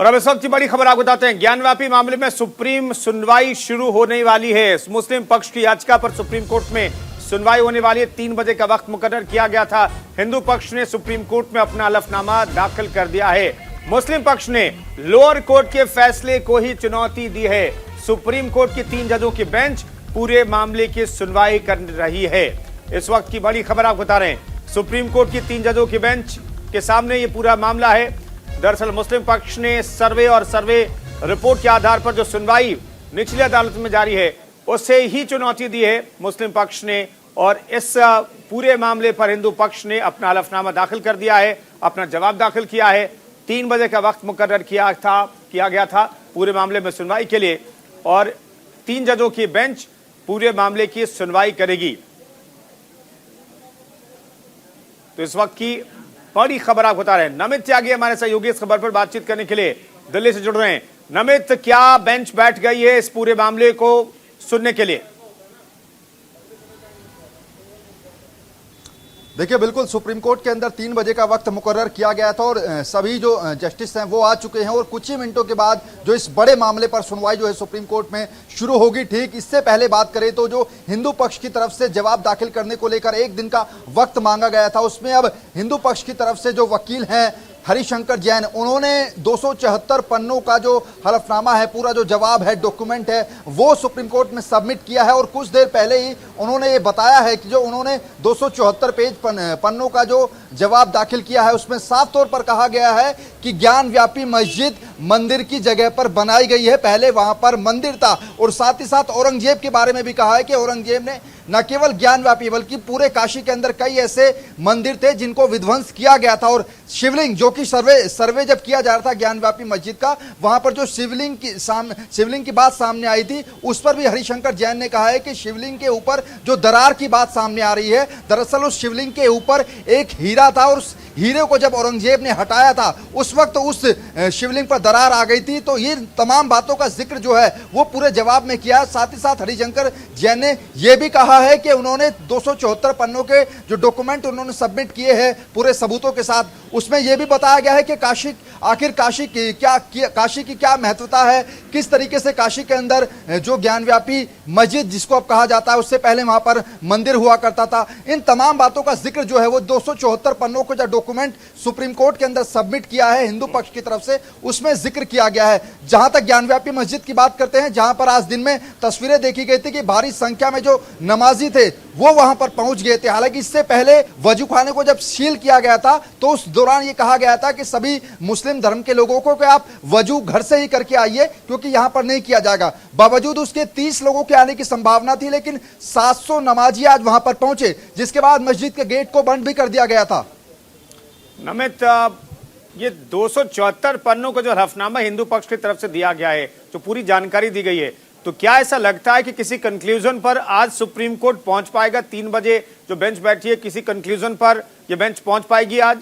और अब इस वक्त की बड़ी खबर आपको बताते हैं। ज्ञानव्यापी मामले में सुप्रीम सुनवाई शुरू होने वाली है। मुस्लिम पक्ष की याचिका पर सुप्रीम कोर्ट में सुनवाई होने वाली है। 3 बजे का वक्त मुकर्रर किया गया था। हिंदू पक्ष ने सुप्रीम कोर्ट में अपना हलफनामा दाखिल कर दिया है। मुस्लिम पक्ष ने लोअर कोर्ट के फैसले को ही चुनौती दी है। सुप्रीम कोर्ट की 3 जजों की बेंच पूरे मामले की सुनवाई कर रही है। इस वक्त की बड़ी खबर आप बता रहे हैं। सुप्रीम कोर्ट की 3 जजों की बेंच के सामने ये पूरा मामला है। दरअसल मुस्लिम पक्ष ने सर्वे रिपोर्ट के आधार पर जो सुनवाई निचली अदालत में जारी है उसे ही चुनौती दी है मुस्लिम पक्ष ने, और इस पूरे मामले पर हिंदू पक्ष ने अपना हलफनामा दाखिल कर दिया है, अपना जवाब दाखिल किया है। 3 बजे का वक्त मुकर्रर किया गया था पूरे मामले में सुनवाई के लिए, और 3 जजों की बेंच पूरे मामले की सुनवाई करेगी। तो इस वक्त की बड़ी खबर आप बता रहे हैं। नमित त्यागी हमारे सहयोगी इस खबर पर बातचीत करने के लिए दिल्ली से जुड़ रहे हैं। नमित, क्या बेंच बैठ गई है इस पूरे मामले को सुनने के लिए? देखिए, बिल्कुल सुप्रीम कोर्ट के अंदर 3 बजे का वक्त मुकर्रर किया गया था और सभी जो जस्टिस हैं वो आ चुके हैं और कुछ ही मिनटों के बाद जो इस बड़े मामले पर सुनवाई जो है सुप्रीम कोर्ट में शुरू होगी। ठीक इससे पहले बात करें तो जो हिंदू पक्ष की तरफ से जवाब दाखिल करने को लेकर 1 दिन का वक्त मांगा गया था, उसमें अब हिंदू पक्ष की तरफ से जो वकील हैं हरिशंकर जैन, उन्होंने 274 पन्नों का जो हलफनामा है, पूरा जो जवाब है, डॉक्यूमेंट है, वो सुप्रीम कोर्ट में सबमिट किया है। और कुछ देर पहले ही उन्होंने ये बताया है कि जो उन्होंने 274 पेज पन्नों का जो जवाब दाखिल किया है उसमें साफ तौर पर कहा गया है कि ज्ञानव्यापी मस्जिद मंदिर की जगह पर बनाई गई है, पहले वहां पर मंदिर था। और साथ ही साथ औरंगजेब के बारे में भी कहा है कि औरंगजेब ने न केवल ज्ञानव्यापी बल्कि पूरे काशी के अंदर कई ऐसे मंदिर थे जिनको विध्वंस किया गया था। और शिवलिंग जो कि सर्वे जब किया जा रहा था ज्ञानव्यापी मस्जिद का, वहां पर जो शिवलिंग की बात सामने आई थी उस पर भी हरिशंकर जैन ने कहा है कि शिवलिंग के ऊपर जो दरार की बात सामने आ रही है, दरअसल उस शिवलिंग के ऊपर एक हीरा था और उस हीरे को जब औरंगजेब ने हटाया था उस वक्त उस शिवलिंग पर दरार आ गई थी। तो ये तमाम बातों का जिक्र जो है वो पूरे जवाब में किया। साथ ही साथ हरिशंकर जैन ने यह भी कहा है कि उन्होंने 274 पन्नों के जो डॉक्यूमेंट उन्होंने सबमिट किए हैं पूरे सबूतों के साथ, उसमें यह भी बताया गया है कि काशी की क्या महत्वता है, किस तरीके से काशी के अंदर जो ज्ञानव्यापी मस्जिद जिसको अब कहा जाता है उससे पहले वहां पर मंदिर हुआ करता था। इन तमाम बातों का जिक्र जो है वो 274 पन्नों को जो डॉक्यूमेंट सुप्रीम कोर्ट के अंदर सबमिट किया है हिंदू पक्ष की तरफ से, उसमें जिक्र किया गया है। जहां तक ज्ञानव्यापी मस्जिद की बात करते हैं, जहां पर आज दिन में तस्वीरें देखी गई थी कि भारी संख्या में जो नमाजी थे वो वहां पर पहुंच गए थे। हालांकि इससे पहले वजू खाने को जब सील किया गया था तो उस दौरान ये कहा गया था कि सभी मुस्लिम धर्म के लोगों को कि आप वजू घर से ही करके आइए क्योंकि यहां पर नहीं किया जाएगा। बावजूद उसके 30 लोगों के आने की संभावना थी, लेकिन 700 नमाजी आज वहां पर पहुंचे, जिसके बाद मस्जिद के गेट को बंद भी कर दिया गया था। नमित, ये 274 पन्नों का जो हलफनामा हिंदू पक्ष की तरफ से दिया गया है, जो पूरी जानकारी दी गई है, तो क्या ऐसा लगता है कि किसी कंक्लूजन पर आज सुप्रीम कोर्ट पहुंच पाएगा? 3 बजे जो बेंच बैठी है, किसी कंक्लूजन पर यह बेंच पहुंच पाएगी आज?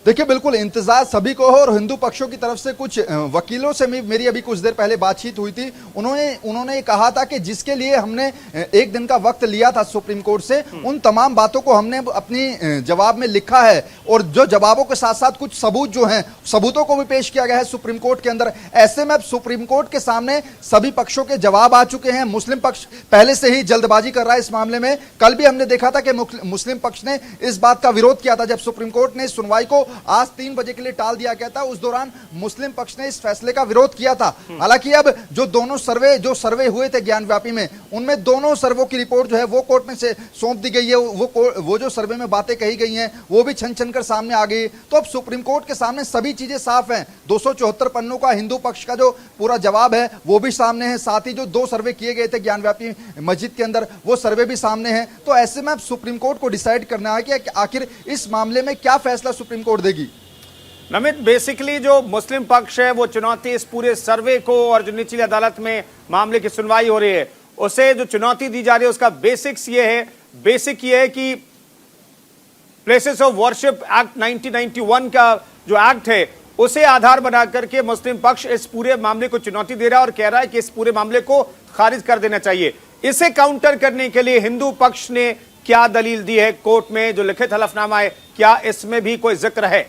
देखिए, बिल्कुल इंतजार सभी को हो और हिंदू पक्षों की तरफ से कुछ वकीलों से मेरी अभी कुछ देर पहले बातचीत हुई थी। उन्होंने कहा था कि जिसके लिए हमने 1 दिन का वक्त लिया था सुप्रीम कोर्ट से, उन तमाम बातों को हमने अपनी जवाब में लिखा है और जो जवाबों के साथ साथ कुछ सबूत जो हैं, सबूतों को भी पेश किया गया है सुप्रीम कोर्ट के अंदर। ऐसे में अब सुप्रीम कोर्ट के सामने सभी पक्षों के जवाब आ चुके हैं। मुस्लिम पक्ष पहले से ही जल्दबाजी कर रहा है इस मामले में। कल भी हमने देखा था कि मुस्लिम पक्ष ने इस बात का विरोध किया था जब सुप्रीम कोर्ट ने सुनवाई को आज 3 बजे के लिए टाल दिया गया था। उस दौरान मुस्लिम पक्ष ने इस फैसले का विरोध किया था। हालांकि अब जो दोनों सर्वे हुए थे ज्ञानव्यापी में, उनमें दोनों सर्वों की रिपोर्ट जो है वो कोर्ट में से सौंप दी गई है। वो जो सर्वे में बातें कही गई हैं वो भी छन छन कर सामने आ गई। तो अब सुप्रीम कोर्ट के सामने सभी चीजें साफ हैं। 274 पन्नों का हिंदू पक्ष का जो पूरा जवाब है वो भी सामने है, साथ ही जो 2 सर्वे किए गए थे ज्ञानव्यापी मस्जिद के अंदर वो सर्वे भी सामने है। तो ऐसे में अब सुप्रीम कोर्ट को डिसाइड करना है कि आखिर इस मामले में क्या फैसला सुप्रीम कोर्ट देगी। नमित, बेसिकली जो मुस्लिम पक्ष है वो चुनौती इस पूरे सर्वे को, और जो निचली अदालत में मामले की सुनवाई हो रही है उसे जो चुनौती दी जा रही है उसका बेसिक ये है कि प्लेसेस ऑफ वर्शिप एक्ट 1991 का जो एक्ट है उसे आधार बना करके मुस्लिम पक्ष इस पूरे मामले को चुनौती दे रहा है और कह रहा है कि इस पूरे मामले को खारिज कर देना चाहिए। इसे काउंटर करने के लिए हिंदू पक्ष ने क्या दलील दी है कोर्ट में? जो लिखित हलफनामा है, क्या इसमें भी कोई जिक्र है?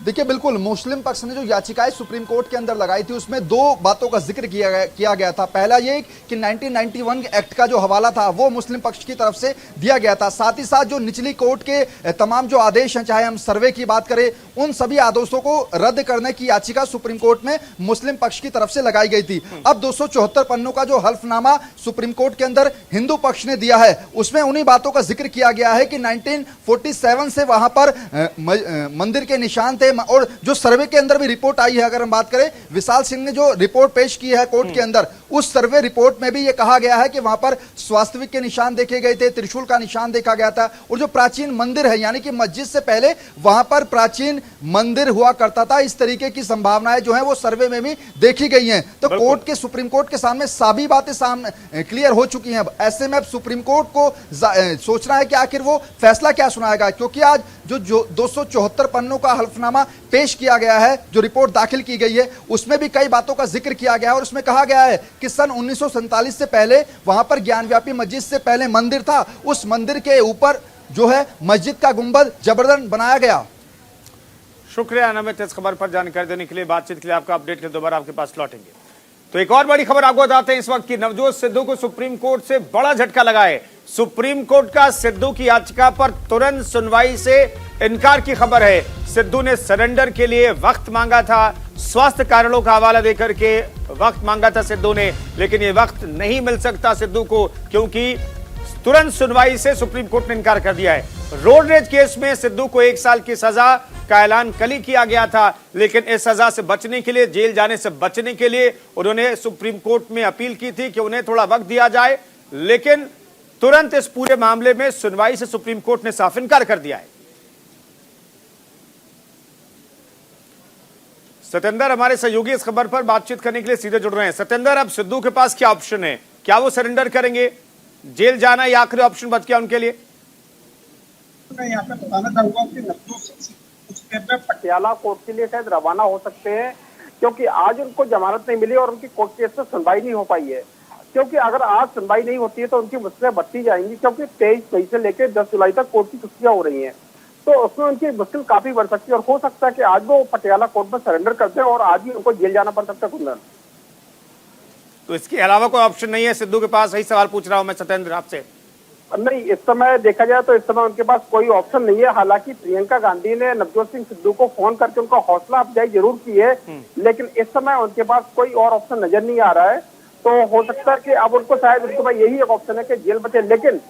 देखिए, बिल्कुल मुस्लिम पक्ष ने जो याचिकाएं सुप्रीम कोर्ट के अंदर लगाई थी उसमें दो बातों का जिक्र किया गया था। पहला ये कि 1991 एक्ट का जो हवाला था वो मुस्लिम पक्ष की तरफ से दिया गया था। साथ ही साथ जो निचली कोर्ट के तमाम जो आदेश हैं, चाहे हम सर्वे की बात करें, उन सभी आदेशों को रद्द करने की याचिका सुप्रीम कोर्ट में मुस्लिम पक्ष की तरफ से लगाई गई थी। अब 274 पन्नों का जो हल्फनामा सुप्रीम कोर्ट के अंदर हिंदू पक्ष ने दिया है उसमें उन्हीं बातों का जिक्र किया गया है कि 1947 से वहां पर मंदिर के निशान थे। और जो सर्वे के अंदर भी रिपोर्ट आई है, अगर हम बात करें, विशाल सिंह ने जो रिपोर्ट पेश की है कोर्ट के अंदर, उस सर्वे रिपोर्ट में भी यह कहा गया है कि वहां पर स्वास्तिक के निशान देखे गए थे, त्रिशूल का निशान देखा गया था। और जो प्राचीन मंदिर है, यानी कि मस्जिद से पहले वहां पर प्राचीन मंदिर हुआ करता था, इस तरीके की संभावनाएं जो है वो सर्वे में भी देखी गई हैं। तो कोर्ट के, सुप्रीम कोर्ट के सामने सभी बातें सामने क्लियर हो चुकी हैं। ऐसे में अब सुप्रीम कोर्ट को सोचना है कि आखिर वो फैसला क्या सुनाएगा, क्योंकि आज जो 274 पन्नों का हल्फनामा पेश किया गया है, जो रिपोर्ट दाखिल की गई है, उसमें भी कई बातों का जिक्र किया गया है। और उसमें कहा गया है कि सन 1947 से पहले वहां पर ज्ञानव्यापी मस्जिद से पहले मंदिर था, उस मंदिर के ऊपर जो है मस्जिद का गुंबद जबरदस्त बनाया गया। शुक्रिया नमित इस खबर पर जानकारी देने के लिए, बातचीत के लिए। आपका अपडेट के दोबारा आपके पास लौटेंगे। तो एक और बड़ी खबर आपको बताते हैं इस वक्त की। नवजोत सिद्धू को सुप्रीम कोर्ट से बड़ा झटका लगा है। सुप्रीम कोर्ट का सिद्धू की याचिका पर तुरंत सुनवाई से इनकार की खबर है। सिद्धू ने सरेंडर के लिए वक्त मांगा था, स्वास्थ्य कारणों का हवाला देकर के वक्त मांगा था सिद्धू ने, लेकिन ये वक्त नहीं मिल सकता सिद्धू को, क्योंकि तुरंत सुनवाई से सुप्रीम कोर्ट ने इनकार कर दिया है। रोड रेज केस में सिद्धू को 1 साल की सजा का ऐलान कल ही किया गया था, लेकिन इस सजा से बचने के लिए, जेल जाने से बचने के लिए उन्होंने सुप्रीम कोर्ट में अपील की थी कि उन्हें थोड़ा वक्त दिया जाए, लेकिन तुरंत इस पूरे मामले में सुनवाई से सुप्रीम कोर्ट ने साफ इनकार कर दिया है। सत्येंद्र हमारे सहयोगी इस खबर पर बातचीत करने के लिए सीधे जुड़ रहे हैं। सत्येंद्र, अब सिद्धू के पास क्या ऑप्शन है? क्या वो सरेंडर करेंगे? जेल जाना या आखिरी ऑप्शन बच गया उनके लिए? मैं यहाँ पे बताना चाहूंगा कि नवजोत सिंह कुछ देर में पटियाला कोर्ट के लिए शायद रवाना हो सकते हैं, क्योंकि आज उनको जमानत नहीं मिली और उनकी कोर्ट केस में सुनवाई नहीं हो पाई है। क्योंकि अगर आज सुनवाई नहीं होती है तो उनकी मुश्किलें बढ़ती जाएंगी, क्योंकि 23 मई से लेकर 10 जुलाई तक कोर्ट की छुट्टियां हो रही हैं, तो उसमें उनकी मुश्किल काफी बढ़ सकती है। और हो सकता है कि आज वो पटियाला कोर्ट में सरेंडर करते हैं और आज ही उनको जेल जाना पड़ सकता है। कुंदन, तो इसके अलावा कोई ऑप्शन नहीं है सिद्धू के पास? सही सवाल पूछ रहा हूं मैं सत्येंद्र आपसे। नहीं, इस समय देखा जाए तो इस समय उनके पास कोई ऑप्शन नहीं है। हालांकि प्रियंका गांधी ने नवजोत सिंह सिद्धू को फोन करके उनका हौसला अफजाई जरूर की है, लेकिन इस समय उनके पास कोई और ऑप्शन नजर नहीं आ रहा है। तो हो सकता है कि अब उनको शायद उनके पास यही एक ऑप्शन है कि जेल बचे। लेकिन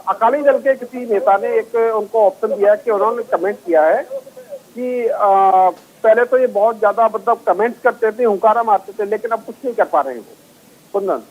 अकाली दल के किसी नेता ने एक उनको ऑप्शन दिया है कि उन्होंने कमेंट किया है कि पहले तो ये बहुत ज्यादा मतलब कमेंट्स करते थे, हुंकारा मारते थे, लेकिन अब कुछ नहीं कर पा रहे हैं वो। कुंदन,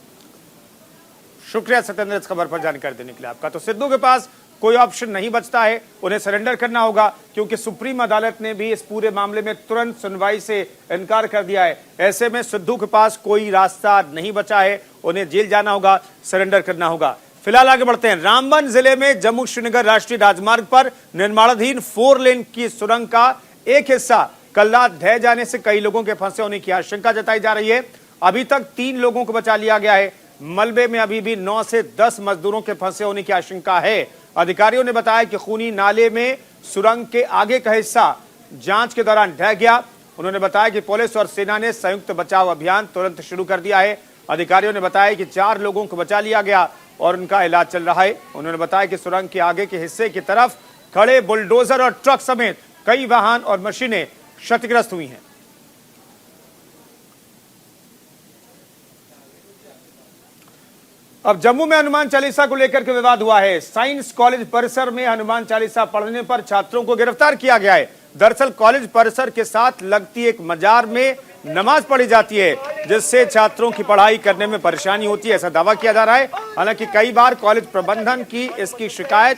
शुक्रिया सत्येंद्र इस खबर पर जानकारी देने के लिए आपका। तो सिद्धू के पास कोई ऑप्शन नहीं बचता है, उन्हें सरेंडर करना होगा, क्योंकि सुप्रीम अदालत ने भी इस पूरे मामले में तुरंत सुनवाई से इनकार कर दिया है। ऐसे में सिद्धू के पास कोई रास्ता नहीं बचा है, उन्हें जेल जाना होगा, सरेंडर करना होगा। फिलहाल आगे बढ़ते हैं। रामबन जिले में जम्मू श्रीनगर राष्ट्रीय राजमार्ग पर निर्माणाधीन 4 लेन की सुरंग का एक हिस्सा कल रात ढह जाने से कई लोगों के फंसे होने की आशंका जताई जा रही है। अभी तक 3 लोगों को बचा लिया गया है। मलबे में अभी भी 9 से 10 मजदूरों के फंसे होने की आशंका है। अधिकारियों ने बताया कि खूनी नाले में सुरंग के आगे का हिस्सा जांच के दौरान ढह गया। उन्होंने बताया कि पुलिस और सेना ने संयुक्त बचाव अभियान तुरंत शुरू कर दिया है। अधिकारियों ने बताया कि 4 लोगों को बचा लिया गया और उनका इलाज चल रहा है। उन्होंने बताया कि सुरंग के आगे के हिस्से की तरफ खड़े बुलडोजर और ट्रक समेत कई वाहन और मशीनें क्षतिग्रस्त हुई हैं। अब जम्मू में हनुमान चालीसा को लेकर के विवाद हुआ है। साइंस कॉलेज परिसर में हनुमान चालीसा पढ़ने पर छात्रों को गिरफ्तार किया गया है। दरअसल कॉलेज परिसर के साथ लगती एक मजार में नमाज पढ़ी जाती है, जिससे छात्रों की पढ़ाई करने में परेशानी होती है, ऐसा दावा किया जा रहा है। हालांकि कई बार कॉलेज प्रबंधन की इसकी शिकायत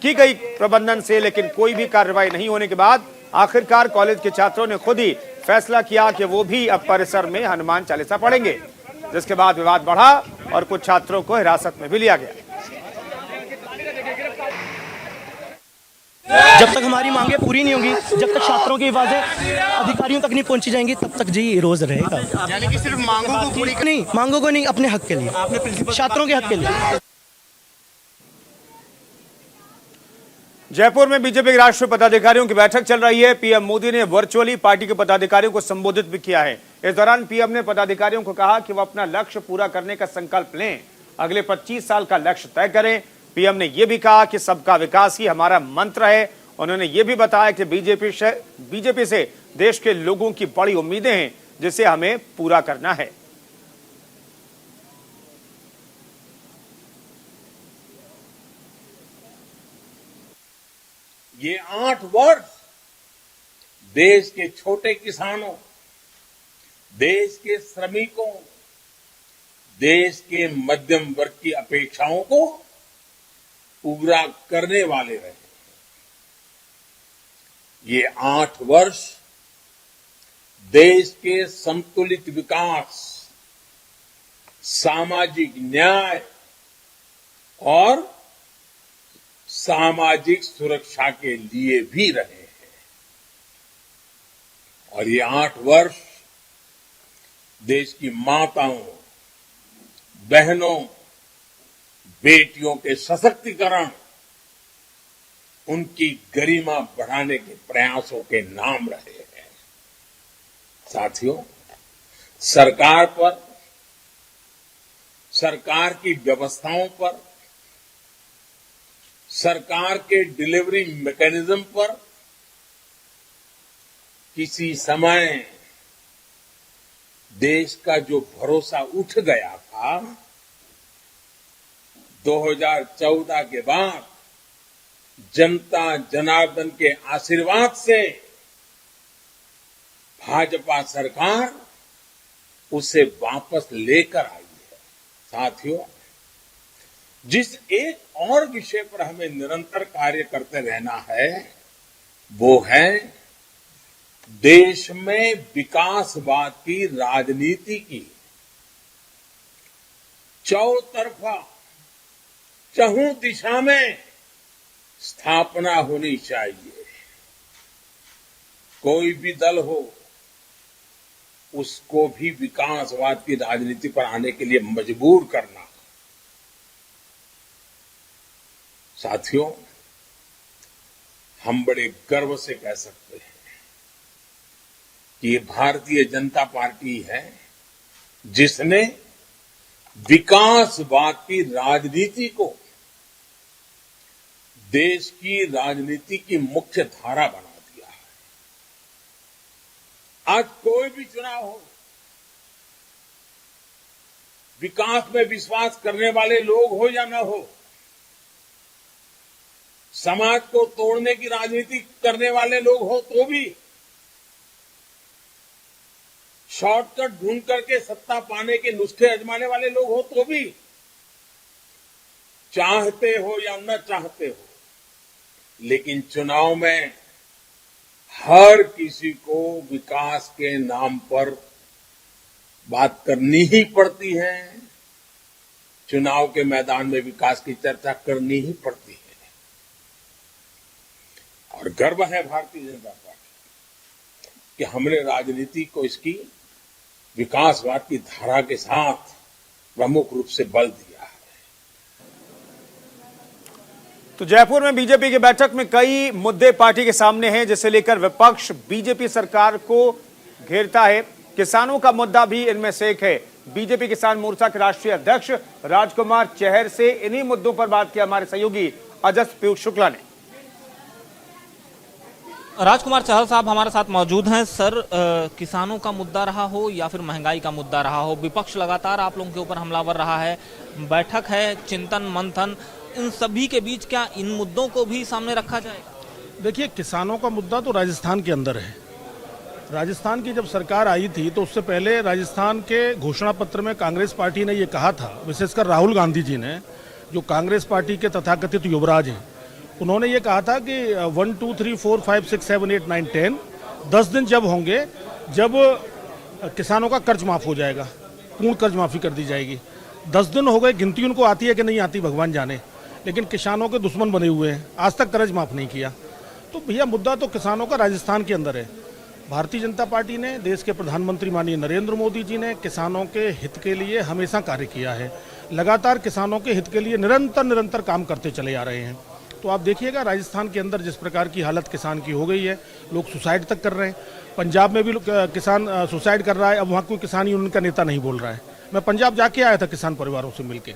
की गई प्रबंधन से, लेकिन कोई भी कार्रवाई नहीं होने के बाद आखिरकार कॉलेज के छात्रों ने खुद ही फैसला किया कि वो भी अब परिसर में हनुमान चालीसा पढ़ेंगे, जिसके बाद विवाद बढ़ा और कुछ छात्रों को हिरासत में भी लिया गया। जब तक हमारी मांगे पूरी नहीं होंगी, जब तक छात्रों की आवाजें अधिकारियों तक नहीं पहुंची जाएंगी, तब तक जी रोज रहेगा। यानी कि सिर्फ मांगों को पूरी नहीं, मांगों को नहीं, अपने हक के लिए, छात्रों के हक के लिए। जयपुर में बीजेपी के राष्ट्रीय पदाधिकारियों की बैठक चल रही है। पीएम मोदी ने वर्चुअली पार्टी के पदाधिकारियों को संबोधित भी किया है। इस दौरान पीएम ने पदाधिकारियों को कहा कि वो अपना लक्ष्य पूरा करने का संकल्प लें, अगले 25 साल का लक्ष्य तय करें। पीएम ने यह भी कहा कि सबका विकास ही हमारा मंत्र है। उन्होंने ये भी बताया कि बीजेपी से देश के लोगों की बड़ी उम्मीदें हैं, जिसे हमें पूरा करना है। ये 8 वर्ष देश के छोटे किसानों, देश के श्रमिकों, देश के मध्यम वर्ग की अपेक्षाओं को पूरा करने वाले रहे। ये 8 वर्ष देश के संतुलित विकास, सामाजिक न्याय और सामाजिक सुरक्षा के लिए भी रहे हैं। और ये 8 वर्ष देश की माताओं, बहनों, बेटियों के सशक्तिकरण, उनकी गरिमा बढ़ाने के प्रयासों के नाम रहे हैं। साथियों, सरकार पर, सरकार की व्यवस्थाओं पर, सरकार के डिलीवरी मैकेनिज्म पर किसी समय देश का जो भरोसा उठ गया था, 2014 के बाद जनता जनार्दन के आशीर्वाद से भाजपा सरकार उसे वापस लेकर आई है। साथियों, जिस एक और विषय पर हमें निरंतर कार्य करते रहना है, वो है देश में विकासवाद की राजनीति की चौतरफा, चहुं दिशा में स्थापना होनी चाहिए। कोई भी दल हो, उसको भी विकासवाद की राजनीति पर आने के लिए मजबूर करना। साथियों, हम बड़े गर्व से कह सकते हैं कि ये भारतीय जनता पार्टी है जिसने विकासवाद की राजनीति को देश की राजनीति की मुख्य धारा बना दिया है। आज कोई भी चुनाव हो, विकास में विश्वास करने वाले लोग हो या न हो, समाज को तोड़ने की राजनीति करने वाले लोग हो तो भी, शॉर्टकट ढूंढ करके सत्ता पाने के नुस्खे आजमाने वाले लोग हो तो भी, चाहते हो या न चाहते हो, लेकिन चुनाव में हर किसी को विकास के नाम पर बात करनी ही पड़ती है। चुनाव के मैदान में विकास की चर्चा करनी ही पड़ती है। और गर्व है भारतीय जनता पार्टी कि हमने राजनीति को इसकी विकासवाद की धारा के साथ प्रमुख रूप से बल दिया है। तो जयपुर में बीजेपी की बैठक में कई मुद्दे पार्टी के सामने हैं, जिसे लेकर विपक्ष बीजेपी सरकार को घेरता है। किसानों का मुद्दा भी इनमें से एक है। बीजेपी किसान मोर्चा के राष्ट्रीय अध्यक्ष राजकुमार चहर से इन्हीं मुद्दों पर बात की हमारे सहयोगी अजस पीयूष शुक्ला ने। राजकुमार चहल साहब हमारे साथ मौजूद हैं। सर, किसानों का मुद्दा रहा हो या फिर महंगाई का मुद्दा रहा हो, विपक्ष लगातार आप लोगों के ऊपर हमलावर रहा है। बैठक है, चिंतन मंथन, इन सभी के बीच क्या इन मुद्दों को भी सामने रखा जाएगा? देखिए, किसानों का मुद्दा तो राजस्थान के अंदर है। राजस्थान की जब सरकार आई थी तो उससे पहले राजस्थान के घोषणा पत्र में कांग्रेस पार्टी ने ये कहा था, विशेषकर राहुल गांधी जी ने, जो कांग्रेस पार्टी के तथाकथित युवराज हैं, उन्होंने ये कहा था कि 1, 2, 3, 4, 5, 6, 7, 8, 9, 10 10 दिन जब होंगे जब किसानों का कर्ज माफ हो जाएगा, पूर्ण कर्ज माफी कर दी जाएगी। 10 दिन हो गए, गिनती उनको आती है कि नहीं आती भगवान जाने, लेकिन किसानों के दुश्मन बने हुए हैं, आज तक कर्ज माफ नहीं किया। तो भैया मुद्दा तो किसानों का राजस्थान के अंदर है। भारतीय जनता पार्टी ने, देश के प्रधानमंत्री माननीय नरेंद्र मोदी जी ने किसानों के हित के लिए हमेशा कार्य किया है। लगातार किसानों के हित के लिए निरंतर काम करते चले आ रहे हैं। तो आप देखिएगा राजस्थान के अंदर जिस प्रकार की हालत किसान की हो गई है, लोग सुसाइड तक कर रहे हैं। पंजाब में भी किसान सुसाइड कर रहा है। अब वहाँ कोई किसान यूनियन का नेता नहीं बोल रहा है। मैं पंजाब जाके आया था किसान परिवारों से मिलके।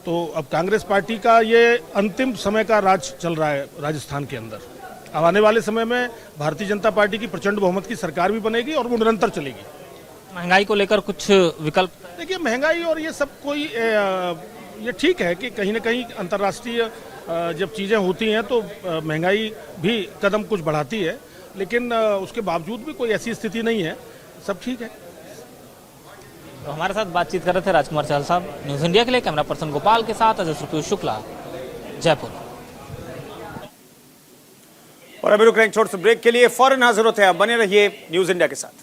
तो अब कांग्रेस पार्टी का ये अंतिम समय का राज चल रहा है राजस्थान के अंदर। अब आने वाले समय में भारतीय जनता पार्टी की प्रचंड बहुमत की सरकार भी बनेगी और वो निरंतर चलेगी। महंगाई को लेकर कुछ विकल्प? देखिए महंगाई और ये सब कोई ये ठीक है कि कहीं ना कहीं अंतर्राष्ट्रीय जब चीज़ें होती हैं तो महंगाई भी कदम कुछ बढ़ाती है, लेकिन उसके बावजूद भी कोई ऐसी स्थिति नहीं है, सब ठीक है। तो हमारे साथ बातचीत कर रहे थे राजकुमार चहल साहब। न्यूज़ इंडिया के लिए कैमरा पर्सन गोपाल के साथ अजय सुरपीयूष शुक्ला, जयपुर। और अभी रुक रहे हैं छोटे से ब्रेक के लिए, फौरन हाजिर होते हैं। बने रहिए न्यूज़ इंडिया के साथ।